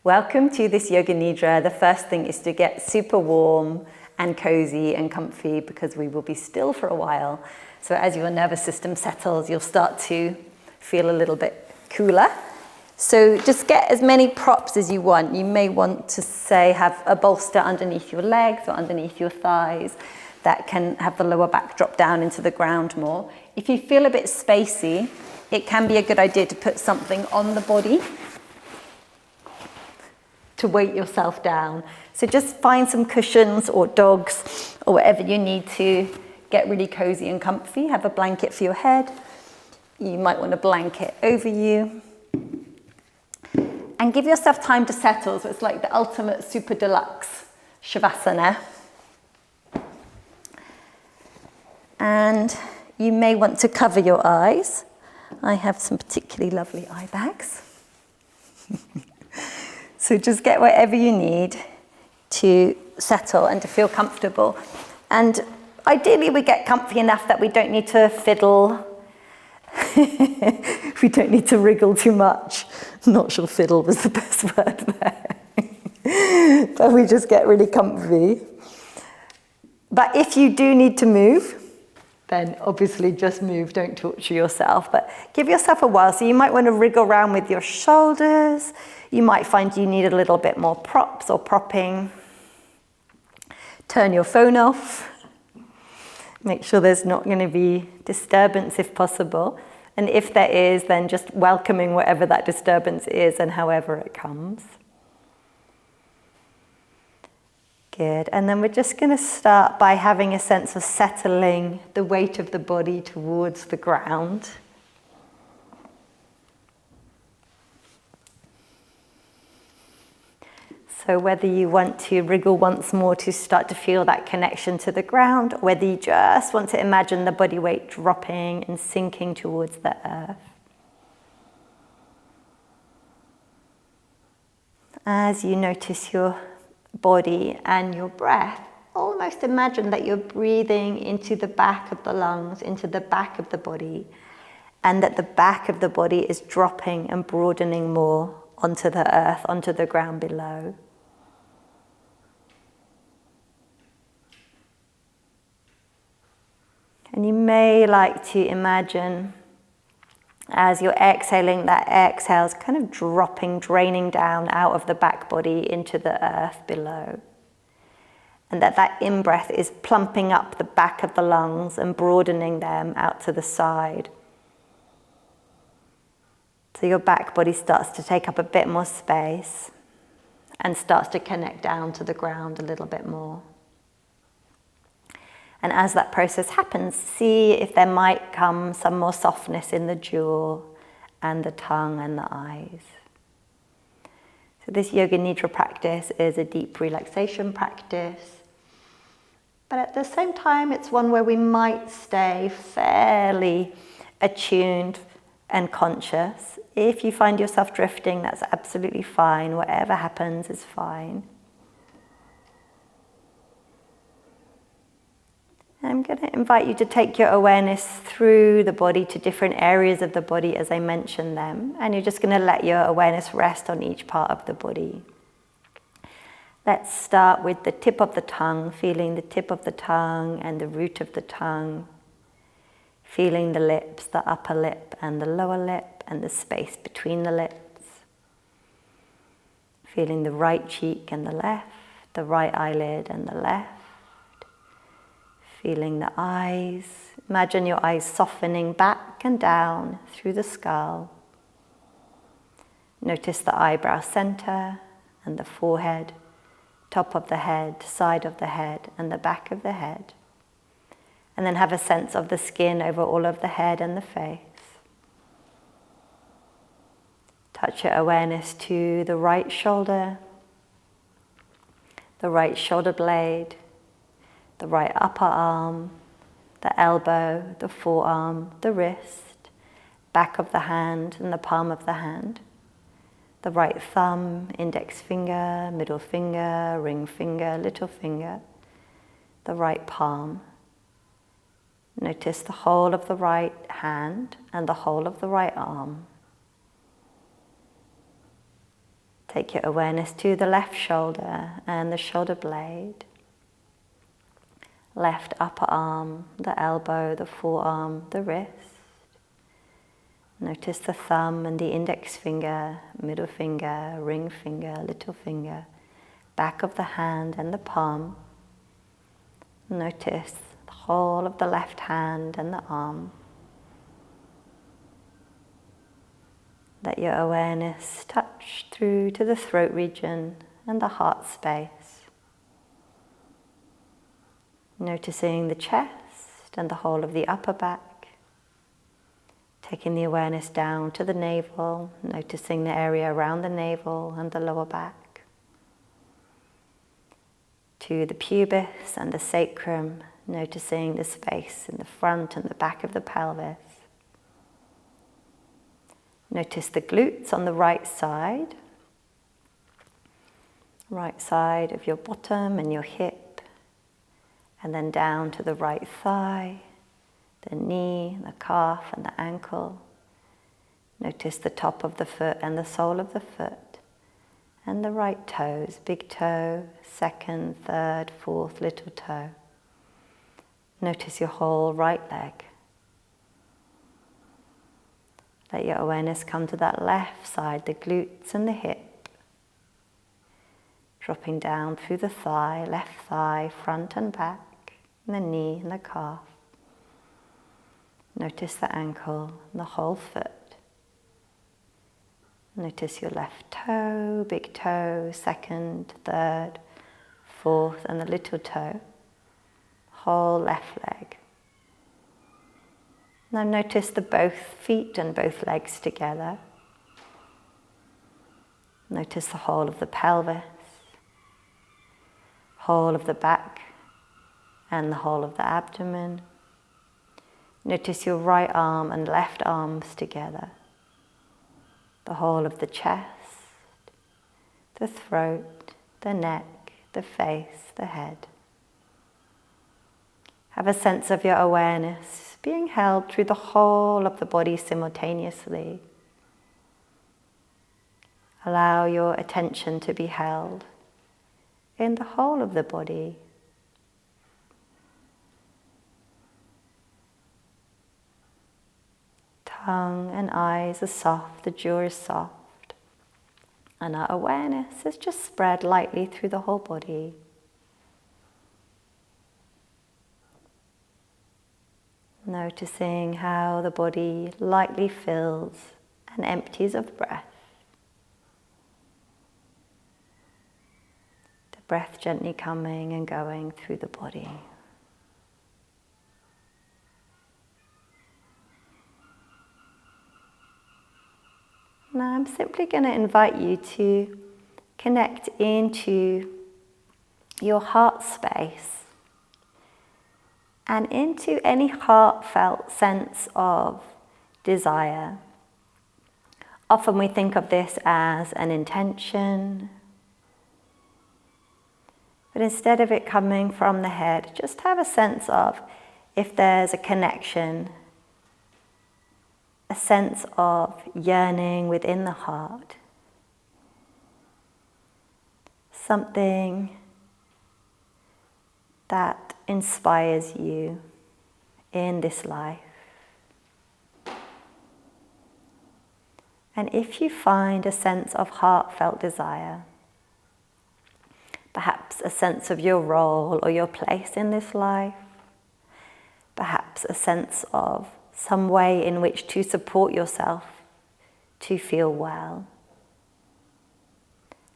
Welcome to this Yoga Nidra. The first thing is to get super warm and cozy and comfy because we will be still for a while. So as your nervous system settles, you'll start to feel a little bit cooler. So just get as many props as you want. You may want to have a bolster underneath your legs or underneath your thighs that can have the lower back drop down into the ground more. If you feel a bit spacey, it can be a good idea to put something on the body to weight yourself down. So just find some cushions or dogs or whatever you need to get really cozy and comfy. Have a blanket for your head. You might want a blanket over you. And give yourself time to settle. So it's like the ultimate super deluxe Shavasana. And you may want to cover your eyes. I have some particularly lovely eye bags. So just get whatever you need to settle and to feel comfortable. And ideally we get comfy enough that we don't need to fiddle. We don't need to wriggle too much. Not sure fiddle was the best word there. But we just get really comfy. But if you do need to move, then obviously just move, don't torture yourself. But give yourself a while. So you might want to wriggle around with your shoulders. You might find you need a little bit more props or propping. Turn your phone off. Make sure there's not going to be disturbance if possible. And if there is, then just welcoming whatever that disturbance is and however it comes. Good. And then we're just going to start by having a sense of settling the weight of the body towards the ground. So whether you want to wriggle once more to start to feel that connection to the ground, or whether you just want to imagine the body weight dropping and sinking towards the earth. As you notice your body and your breath, almost imagine that you're breathing into the back of the lungs, into the back of the body, and that the back of the body is dropping and broadening more onto the earth, onto the ground below. And you may like to imagine as you're exhaling, that exhale's kind of dropping, draining down out of the back body into the earth below. And that in-breath is plumping up the back of the lungs and broadening them out to the side. So your back body starts to take up a bit more space and starts to connect down to the ground a little bit more. And as that process happens, see if there might come some more softness in the jaw and the tongue and the eyes. So this Yoga Nidra practice is a deep relaxation practice. But at the same time, it's one where we might stay fairly attuned and conscious. If you find yourself drifting, that's absolutely fine. Whatever happens is fine. I'm going to invite you to take your awareness through the body to different areas of the body as I mention them. And you're just going to let your awareness rest on each part of the body. Let's start with the tip of the tongue, feeling the tip of the tongue and the root of the tongue. Feeling the lips, the upper lip and the lower lip and the space between the lips. Feeling the right cheek and the left, the right eyelid and the left. Feeling the eyes. Imagine your eyes softening back and down through the skull. Notice the eyebrow center and the forehead, top of the head, side of the head, and the back of the head. And then have a sense of the skin over all of the head and the face. Touch your awareness to the right shoulder blade, the right upper arm, the elbow, the forearm, the wrist, back of the hand and the palm of the hand, the right thumb, index finger, middle finger, ring finger, little finger, the right palm. Notice the whole of the right hand and the whole of the right arm. Take your awareness to the left shoulder and the shoulder blade, left upper arm, the elbow, the forearm, the wrist. Notice the thumb and the index finger, middle finger, ring finger, little finger, back of the hand and the palm. Notice the whole of the left hand and the arm. Let your awareness touch through to the throat region and the heart space. Noticing the chest and the whole of the upper back. Taking the awareness down to the navel, noticing the area around the navel and the lower back. To the pubis and the sacrum, noticing the space in the front and the back of the pelvis. Notice the glutes on the right side of your bottom and your hip, and then down to the right thigh, the knee, the calf and the ankle. Notice the top of the foot and the sole of the foot, and the right toes, big toe, second, third, fourth little toe. Notice your whole right leg. Let your awareness come to that left side, the glutes and the hip. Dropping down through the thigh, left thigh, front and back, and the knee and the calf. Notice the ankle and the whole foot. Notice your left toe, big toe, second, third, fourth, and the little toe. Whole left leg. Now notice the both feet and both legs together. Notice the whole of the pelvis, whole of the back, and the whole of the abdomen. Notice your right arm and left arms together. The whole of the chest, the throat, the neck, the face, the head. Have a sense of your awareness being held through the whole of the body simultaneously. Allow your attention to be held in the whole of the body. Tongue and eyes are soft, the jaw is soft, and our awareness is just spread lightly through the whole body. Noticing how the body lightly fills and empties of breath. The breath gently coming and going through the body. Now I'm simply going to invite you to connect into your heart space and into any heartfelt sense of desire. Often we think of this as an intention, but instead of it coming from the head, just have a sense of if there's a connection, a sense of yearning within the heart, something that inspires you in this life. And if you find a sense of heartfelt desire, perhaps a sense of your role or your place in this life, perhaps a sense of some way in which to support yourself to feel well,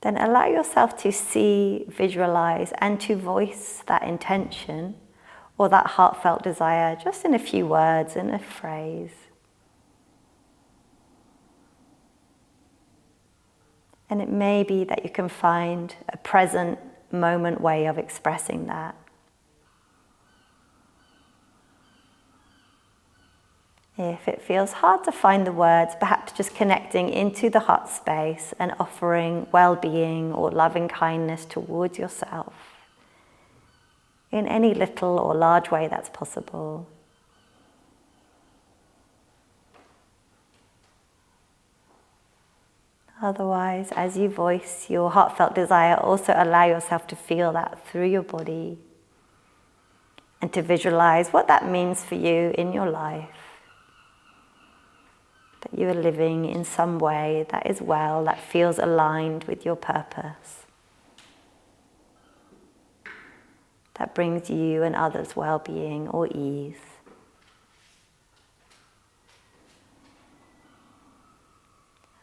then allow yourself to see, visualize, and to voice that intention or that heartfelt desire just in a few words, in a phrase. And it may be that you can find a present moment way of expressing that. If it feels hard to find the words, perhaps just connecting into the heart space and offering well-being or loving kindness towards yourself in any little or large way that's possible. Otherwise, as you voice your heartfelt desire, also allow yourself to feel that through your body and to visualize what that means for you in your life. That you are living in some way that is well, that feels aligned with your purpose. That brings you and others well-being or ease.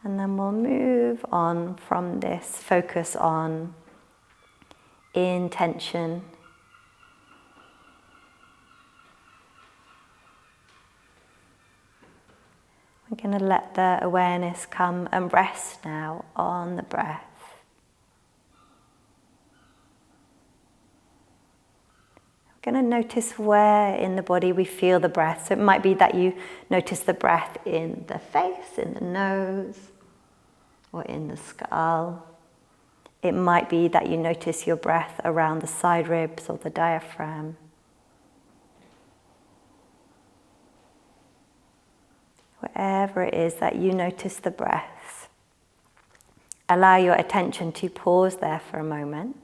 And then we'll move on from this focus on intention. We're going to let the awareness come and rest now on the breath. We're going to notice where in the body we feel the breath. So it might be that you notice the breath in the face, in the nose, or in the skull. It might be that you notice your breath around the side ribs or the diaphragm. Wherever it is that you notice the breath, allow your attention to pause there for a moment.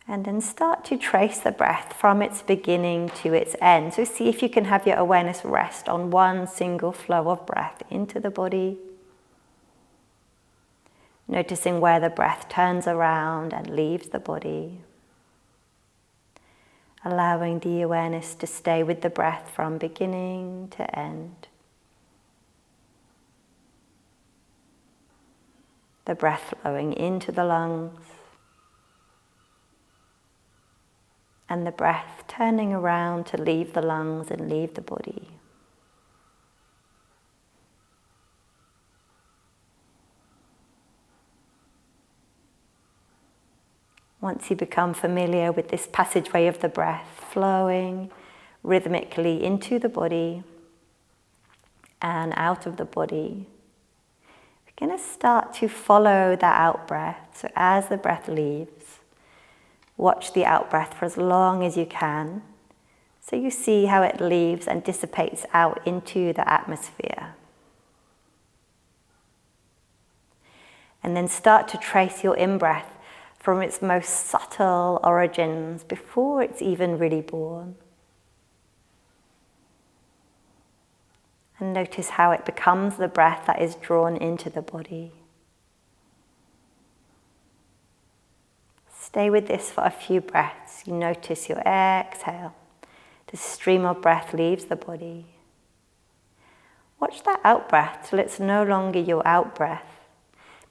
And then start to trace the breath from its beginning to its end. So see if you can have your awareness rest on one single flow of breath into the body. Noticing where the breath turns around and leaves the body. Allowing the awareness to stay with the breath from beginning to end. The breath flowing into the lungs. And the breath turning around to leave the lungs and leave the body. Once you become familiar with this passageway of the breath flowing rhythmically into the body and out of the body, we're going to start to follow that out breath. So as the breath leaves, watch the out-breath for as long as you can, so you see how it leaves and dissipates out into the atmosphere. And then start to trace your in-breath from its most subtle origins before it's even really born. And notice how it becomes the breath that is drawn into the body. Stay with this for a few breaths. You notice your exhale. The stream of breath leaves the body. Watch that out-breath till it's no longer your out-breath,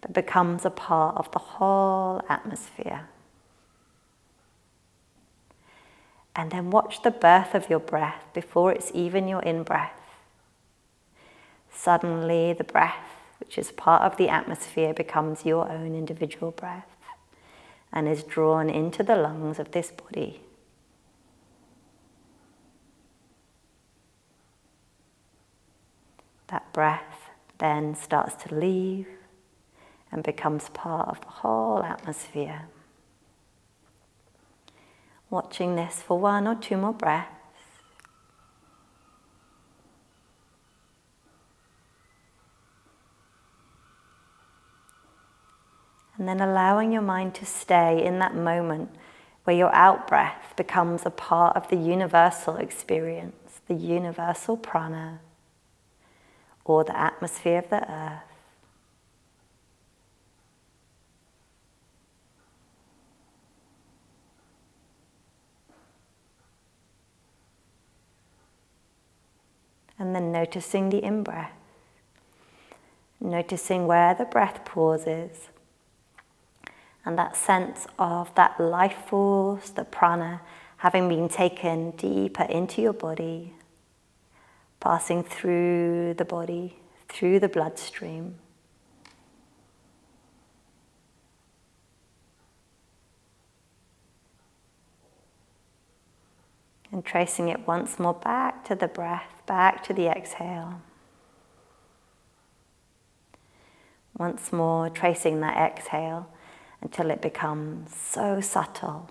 but becomes a part of the whole atmosphere. And then watch the birth of your breath before it's even your in-breath. Suddenly the breath, which is part of the atmosphere, becomes your own individual breath and is drawn into the lungs of this body. That breath then starts to leave and becomes part of the whole atmosphere. Watching this for 1 or 2 more breaths. And then allowing your mind to stay in that moment where your out-breath becomes a part of the universal experience, the universal prana, or the atmosphere of the earth. And then noticing the in-breath, noticing where the breath pauses, and that sense of that life force, the prana, having been taken deeper into your body, passing through the body, through the bloodstream. And tracing it once more back to the breath, back to the exhale. Once more tracing that exhale until it becomes so subtle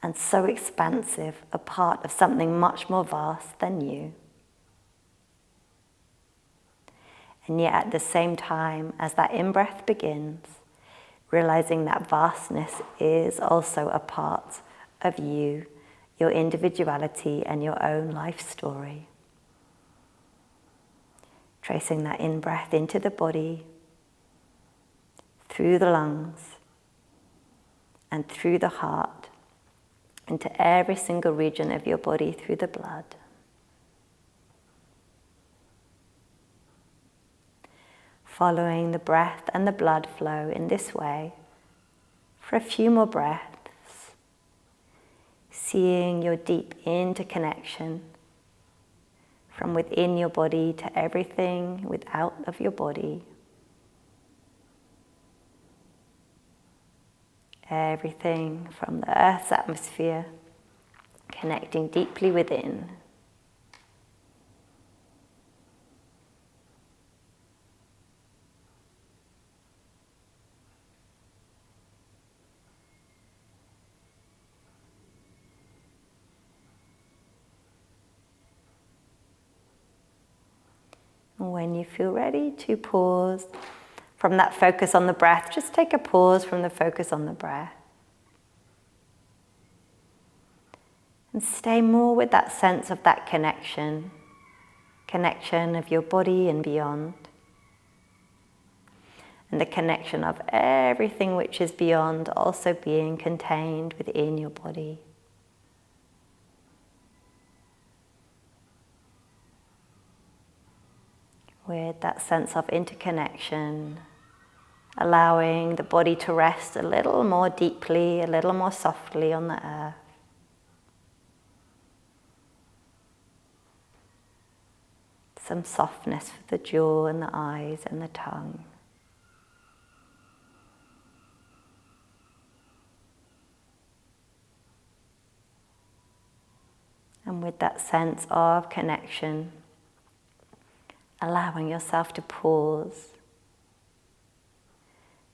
and so expansive, a part of something much more vast than you. And yet at the same time, as that in-breath begins, realizing that vastness is also a part of you, your individuality and your own life story. Tracing that in-breath into the body, through the lungs, and through the heart, into every single region of your body through the blood. Following the breath and the blood flow in this way for a few more breaths, seeing your deep interconnection from within your body to everything without of your body. Everything from the Earth's atmosphere, connecting deeply within. When you feel ready to pause from that focus on the breath, just take a pause from the focus on the breath. And stay more with that sense of that connection of your body and beyond. And the connection of everything which is beyond also being contained within your body. With that sense of interconnection, allowing the body to rest a little more deeply, a little more softly on the earth. Some softness for the jaw and the eyes and the tongue. And with that sense of connection, allowing yourself to pause,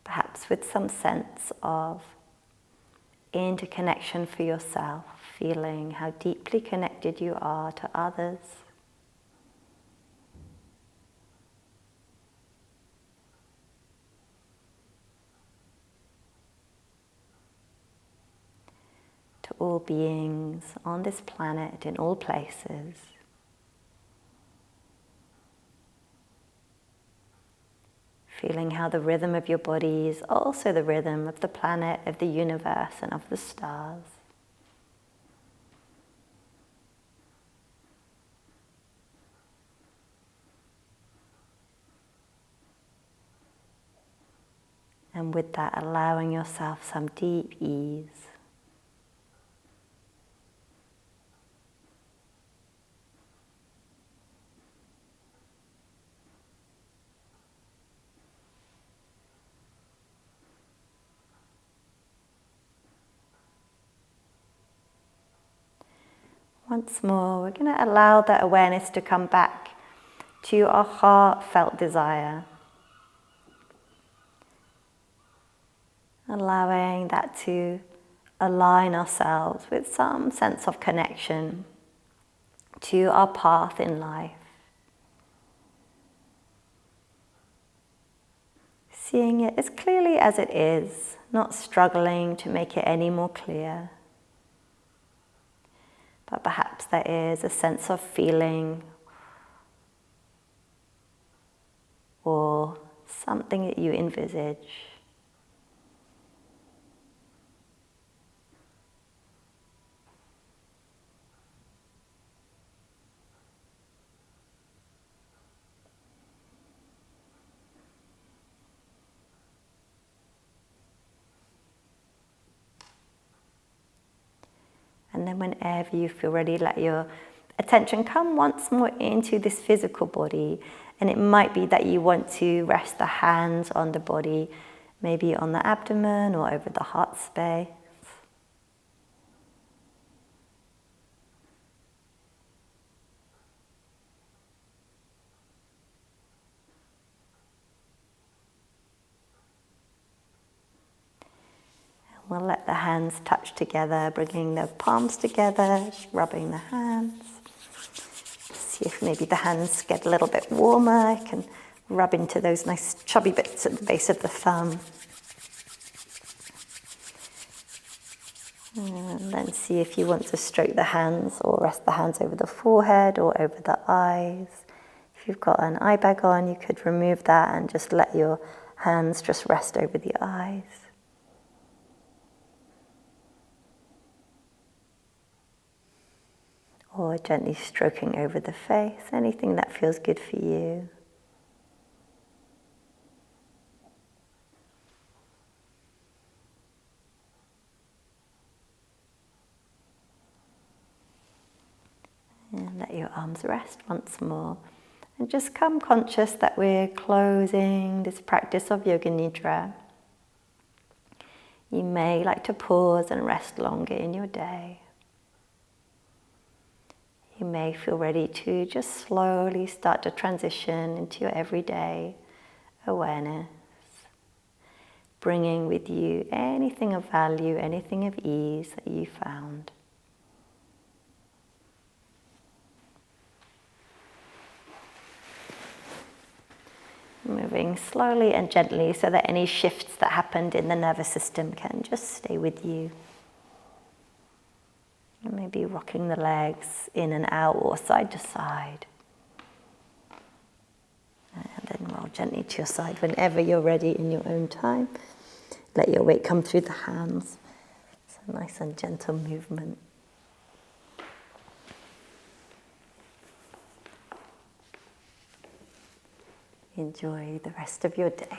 perhaps with some sense of interconnection for yourself, feeling how deeply connected you are to others. To all beings on this planet, in all places. Feeling how the rhythm of your body is also the rhythm of the planet, of the universe, and of the stars. And with that, allowing yourself some deep ease. Once more, we're going to allow that awareness to come back to our heartfelt desire. Allowing that to align ourselves with some sense of connection to our path in life. Seeing it as clearly as it is, not struggling to make it any more clear. But perhaps there is a sense of feeling or something that you envisage. And then whenever you feel ready, let your attention come once more into this physical body. And it might be that you want to rest the hands on the body, maybe on the abdomen or over the heart space. We'll let the hands touch together, bringing the palms together, rubbing the hands. See if maybe the hands get a little bit warmer. You can rub into those nice chubby bits at the base of the thumb. And then see if you want to stroke the hands or rest the hands over the forehead or over the eyes. If you've got an eye bag on, you could remove that and just let your hands just rest over the eyes. Or gently stroking over the face, anything that feels good for you. And let your arms rest once more. And just come conscious that we're closing this practice of Yoga Nidra. You may like to pause and rest longer in your day. You may feel ready to just slowly start to transition into your everyday awareness, bringing with you anything of value, anything of ease that you found. Moving slowly and gently so that any shifts that happened in the nervous system can just stay with you. And maybe rocking the legs in and out or side to side. And then roll gently to your side whenever you're ready in your own time. Let your weight come through the hands. It's a nice and gentle movement. Enjoy the rest of your day.